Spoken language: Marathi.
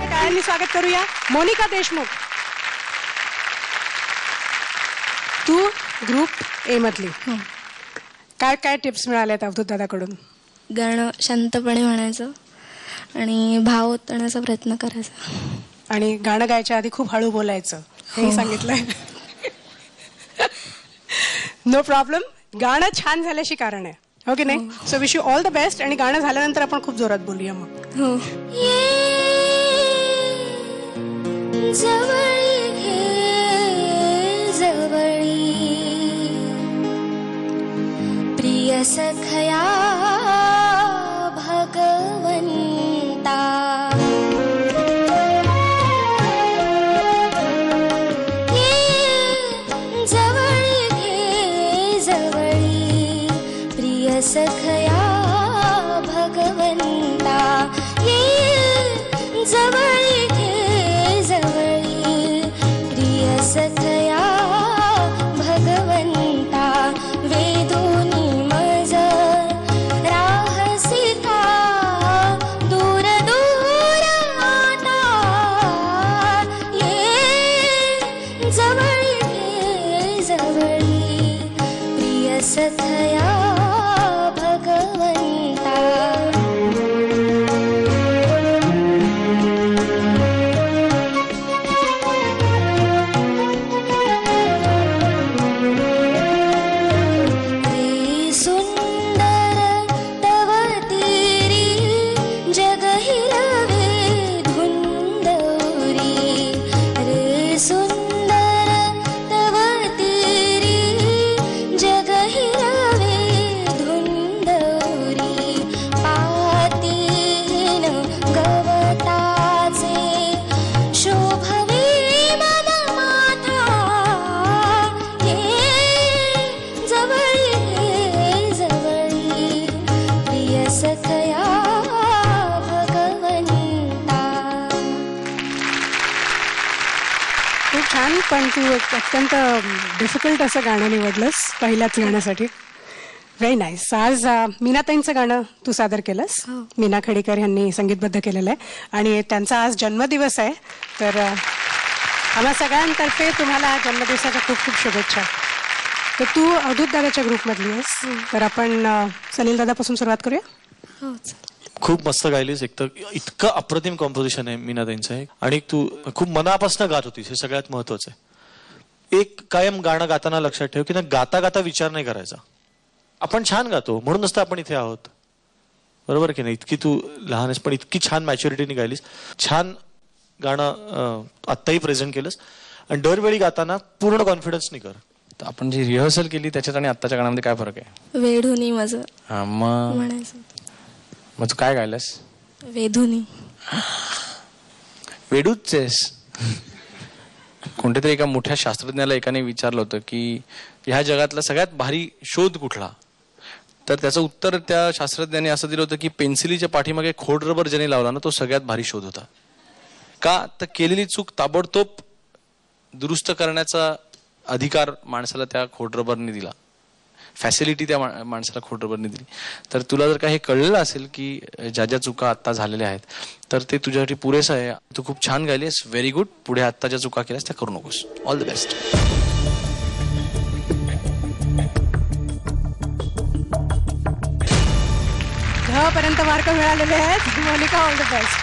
टाळ्यांनी स्वागत करूया मोनिका देशमुख. तू ग्रुप ए मधली. काय काय टिप्स मिळाल्यात अवधूत दादाकडून? गाणं शांतपणे म्हणायचं आणि भाव ओतण्याचा प्रयत्न करायचा आणि गाणं गायच्या आधी खूप हळू बोलायचं हे सांगितलंय. No problem. गाणं छान झाल्याशी कारण आहे, हो की नाही? So wish you all the best. आणि गाणं झाल्यानंतर आपण खूप जोरात बोलूया मग. हो. जवळी घे जवळी प्रिय सखया भगवंता जवळी घे जवळी प्रिय सखया भगवंता जवळी घे जवळी प्रिय सखया भगवंता वेदोनी मज राहसिका दूर दूर आता ये जवळी घे जवळी प्रिय सखया भगवंता. पण तू एक अत्यंत डिफिकल्ट असं गाणं निवडलंस पहिल्याच गाण्यासाठी. Very nice. आज मीनाताईंचं गाणं तू सादर केलंस. मीना खडीकर यांनी संगीतबद्ध केलेलं आहे आणि त्यांचा आज जन्मदिवस आहे. तर आम्हा सगळ्यांतर्फे तुम्हाला जन्मदिवसाच्या खूप खूप शुभेच्छा. तर तू अवधूत दादाच्या ग्रुपमधली आहेस, तर आपण सलील दादापासून सुरुवात करूया. हो. खूप मस्त गायलीस. एक तर इतकं अप्रतिम कॉम्पोजिशन आहे मीनाताईंचं आहे आणि तू खूप मनापासून गात होतीस, हे सगळ्यात महत्वाचं आहे. एक कायम गाणं गाताना लक्षात ठेव की ना, गाता गाता विचार नाही करायचा. आपण छान गातो म्हणूनच तर आपण इथे आहोत, बरोबर की नाही? इतकी तू लहान आहेस पण इतकी छान मॅच्युरिटीने गायलीस. छान गाणं आत्ताही प्रेझेंट केलंस आणि दरवेळी गाताना पूर्ण कॉन्फिडन्सनी कर. आपण जी रिहर्सल केली त्याच्यात आणि आत्ताच्या गाण्यामध्ये काय फरक आहे? वेधुनी मज म्हणायचं. मग तू काय गायलास? वेधुनी. वेडूच आहेस. कोणत्या एका मोठ्या शास्त्रज्ञाला एकाने विचारलं होतं की ह्या जगातला सगळ्यात भारी शोध कुठला, तर त्याचं उत्तर त्या शास्त्रज्ञाने असं दिलं होतं की पेन्सिलीच्या पाठीमागे खोड रबर ज्याने लावला ना, तो सगळ्यात भारी शोध होता. का तर केलेली चूक ताबडतोब दुरुस्त करण्याचा अधिकार माणसाला त्या खोड रबरने दिला, फॅसिलिटी त्या माणसाला खोड रबरने दिली. तर तुला जर का हे कळलेलं असेल की ज्या ज्या चुका आत्ता झालेल्या आहेत तर ते तुझ्यासाठी पुरेसं आहे. तू खूप छान गायलीस. Very good. पुढे आत्ता ज्या चुका केल्यास त्या करू नकोस. All the best. पर्यंत मार्क मिळालेले आहेत. Monika, all the best.